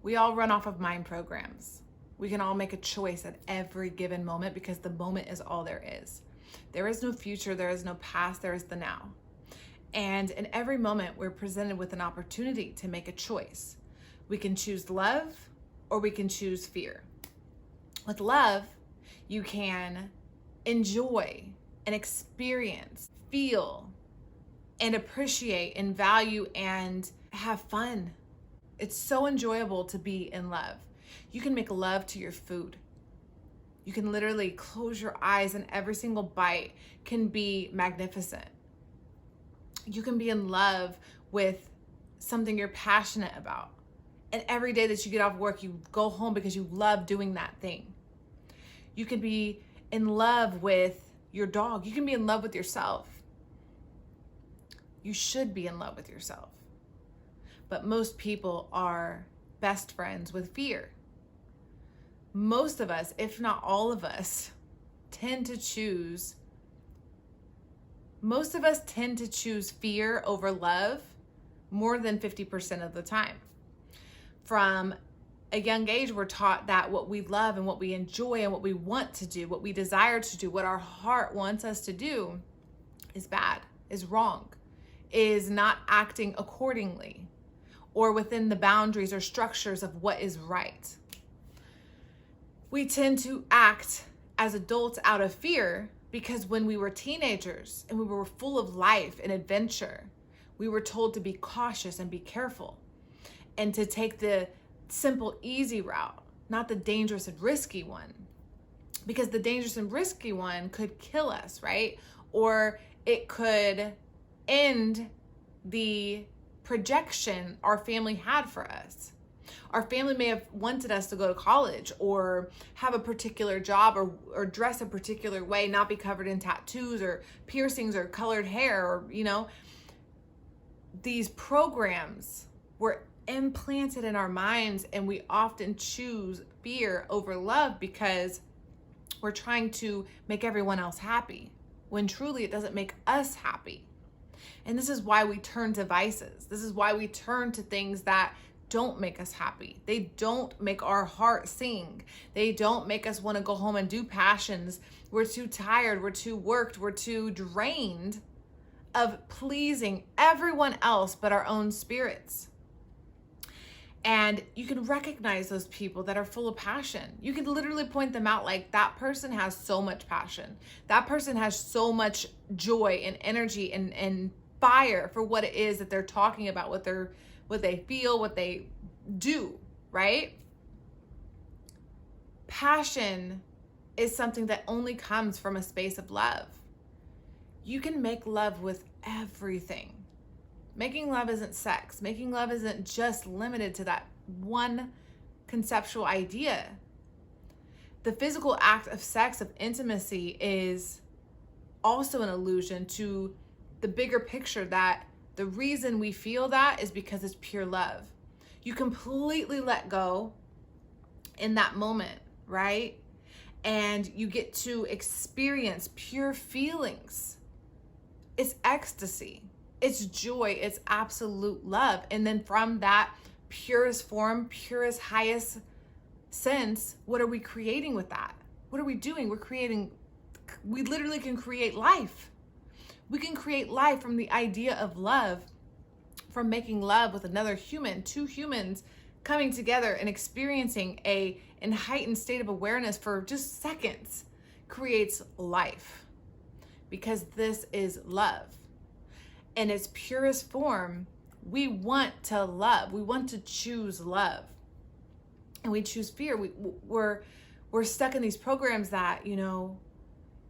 We all run off of mind programs. We can all make a choice at every given moment because the moment is all there is. There is no future, there is no past, there is the now. And in every moment, we're presented with an opportunity to make a choice. We can choose love or we can choose fear. With love, you can enjoy and experience, feel, and appreciate and value and have fun. It's so enjoyable to be in love. You can make love to your food. You can literally close your eyes and every single bite can be magnificent. You can be in love with something you're passionate about. And every day that you get off work, you go home because you love doing that thing. You can be in love with your dog. You can be in love with yourself. You should be in love with yourself. But most people are best friends with fear. Most of us, if not all of us, tend to choose fear over love more than 50% of the time. From a young age, we're taught that what we love and what we enjoy and what we want to do, what we desire to do, what our heart wants us to do is bad, is wrong, is not acting accordingly or within the boundaries or structures of what is right. We tend to act as adults out of fear because when we were teenagers and we were full of life and adventure, we were told to be cautious and be careful and to take the simple, easy route, not the dangerous and risky one. Because the dangerous and risky one could kill us, right? Or it could end the projection our family had for us. Our family may have wanted us to go to college or have a particular job or dress a particular way, not be covered in tattoos or piercings or colored hair or, these programs were implanted in our minds, and we often choose fear over love because we're trying to make everyone else happy when truly it doesn't make us happy. And this is why we turn to vices. This is why we turn to things that don't make us happy. They don't make our heart sing. They don't make us want to go home and do passions. We're too tired, we're too worked, we're too drained of pleasing everyone else but our own spirits. And you can recognize those people that are full of passion. You can literally point them out like, that person has so much passion. That person has so much joy and energy and fire for what it is that they're talking about, what they feel, what they do, right? Passion is something that only comes from a space of love. You can make love with everything. Making love isn't sex. Making love isn't just limited to that one conceptual idea. The physical act of sex, of intimacy, is also an allusion to the bigger picture that the reason we feel that is because it's pure love. You completely let go in that moment, right? And you get to experience pure feelings. It's ecstasy. It's joy, it's absolute love. And then from that purest form, purest, highest sense, what are we creating with that? What are we doing? We literally can create life. We can create life from the idea of love, from making love with another human, two humans coming together and experiencing a heightened state of awareness for just seconds creates life. Because this is love. In its purest form, we want to love. We want to choose love. And we choose fear. We're stuck in these programs that,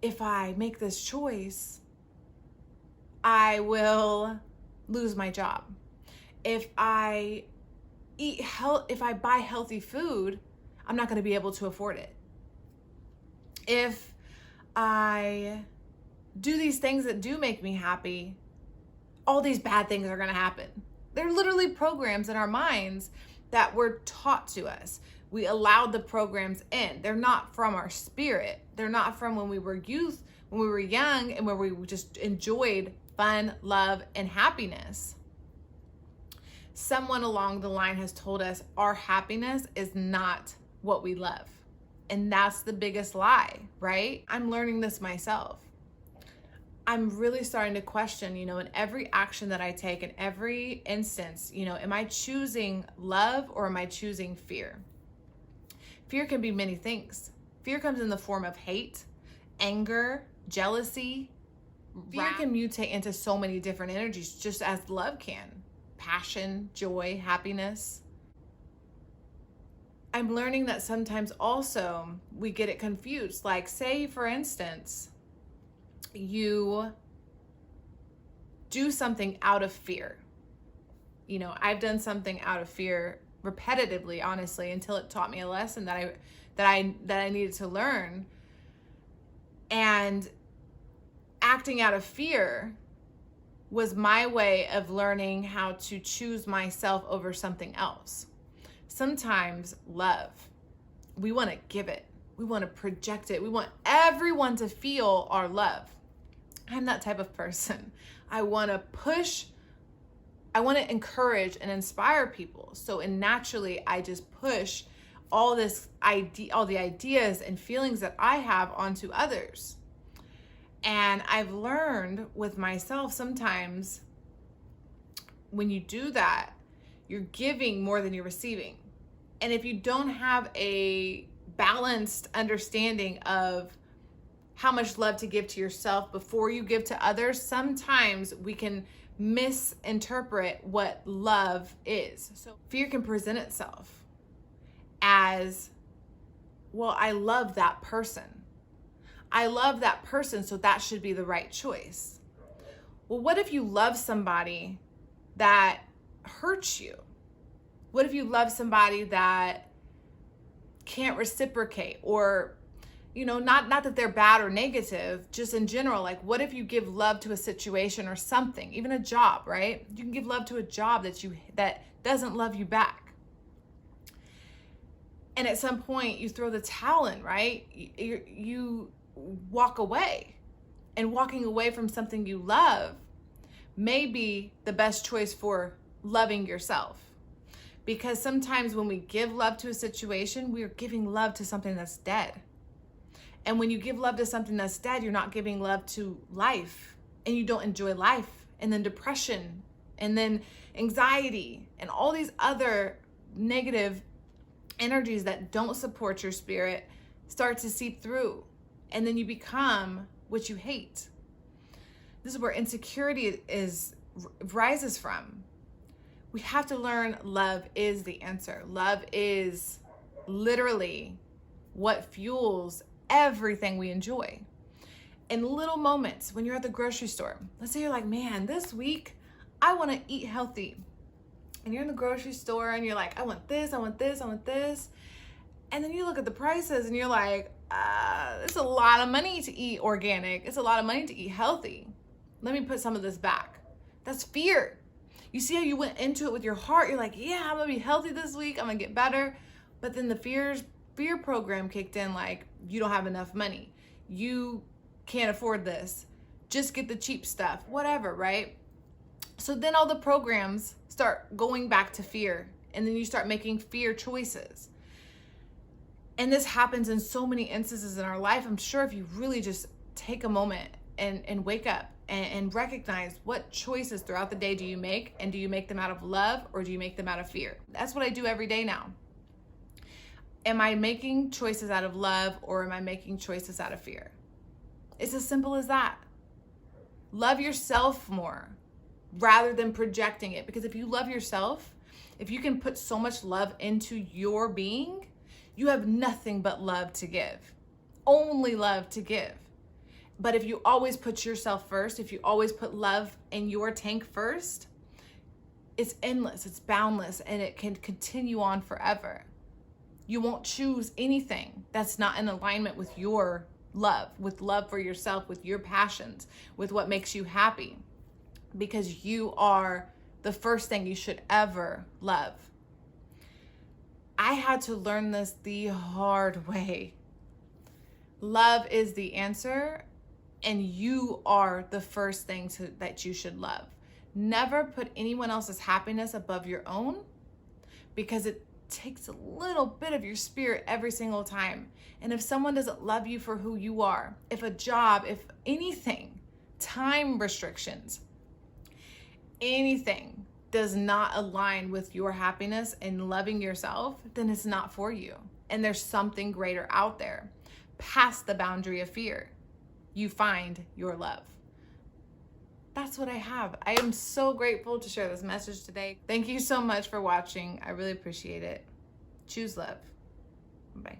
if I make this choice, I will lose my job. If I buy healthy food, I'm not going to be able to afford it. If I do these things that do make me happy, all these bad things are going to happen. They're literally programs in our minds that were taught to us. We allowed the programs in. They're not from our spirit. They're not from when we were youth, when we were young, and where we just enjoyed fun, love, and happiness. someone along the line has told us our happiness is not what we love. And that's the biggest lie, right? I'm learning this myself. I'm really starting to question, in every action that I take, in every instance, am I choosing love or am I choosing fear? Fear can be many things. Fear comes in the form of hate, anger, jealousy. Fear can mutate into so many different energies, just as love can. Passion, joy, happiness. I'm learning that sometimes also we get it confused. Like, say, for instance, you do something out of fear. I've done something out of fear repetitively, honestly, until it taught me a lesson that I needed to learn. And acting out of fear was my way of learning how to choose myself over something else. Sometimes love, we want to give it. We want to project it. We want everyone to feel our love. I'm that type of person. I want to push, I want to encourage and inspire people. So naturally, I just push all the ideas and feelings that I have onto others. And I've learned with myself, sometimes when you do that, you're giving more than you're receiving. And if you don't have a balanced understanding of how much love to give to yourself before you give to others, sometimes we can misinterpret what love is. So fear can present itself as, well, I love that person. I love that person, so that should be the right choice. Well, what if you love somebody that hurts you? What if you love somebody that can't reciprocate, or not that they're bad or negative, just in general? Like, what if you give love to a situation or something, even a job, right? You can give love to a job that doesn't love you back. And at some point you throw the towel in, right? You walk away, and walking away from something you love may be the best choice for loving yourself. Because sometimes when we give love to a situation, we are giving love to something that's dead. And when you give love to something that's dead, you're not giving love to life, and you don't enjoy life. And then depression, and then anxiety, and all these other negative energies that don't support your spirit start to seep through. And then you become what you hate. This is where insecurity rises from. We have to learn love is the answer. Love is literally what fuels everything we enjoy. In little moments, when you're at the grocery store, let's say you're like, man, this week I want to eat healthy. And you're in the grocery store and you're like, I want this, I want this, I want this. And then you look at the prices and you're like, it's a lot of money to eat organic. It's a lot of money to eat healthy. Let me put some of this back. That's fear. You see how you went into it with your heart? You're like, yeah, I'm gonna be healthy this week. I'm gonna get better. But then the fear program kicked in, like, you don't have enough money. You can't afford this. Just get the cheap stuff, whatever, right? So then all the programs start going back to fear, and then you start making fear choices. And this happens in so many instances in our life. I'm sure if you really just take a moment and wake up and recognize what choices throughout the day do you make, and do you make them out of love or do you make them out of fear? That's what I do every day now. Am I making choices out of love, or am I making choices out of fear? It's as simple as that. Love yourself more rather than projecting it. Because if you love yourself, if you can put so much love into your being, you have nothing but love to give. Only love to give. But if you always put yourself first, if you always put love in your tank first, it's endless, it's boundless, and it can continue on forever. You won't choose anything that's not in alignment with your love, with love for yourself, with your passions, with what makes you happy, because you are the first thing you should ever love. I had to learn this the hard way. Love is the answer, and you are the first thing that you should love. Never put anyone else's happiness above your own, because it takes a little bit of your spirit every single time. And if someone doesn't love you for who you are, if a job, if anything, time restrictions, anything does not align with your happiness and loving yourself, then it's not for you. And there's something greater out there. Past the boundary of fear, you find your love. That's what I have. I am so grateful to share this message today. Thank you so much for watching. I really appreciate it. Choose love. Bye.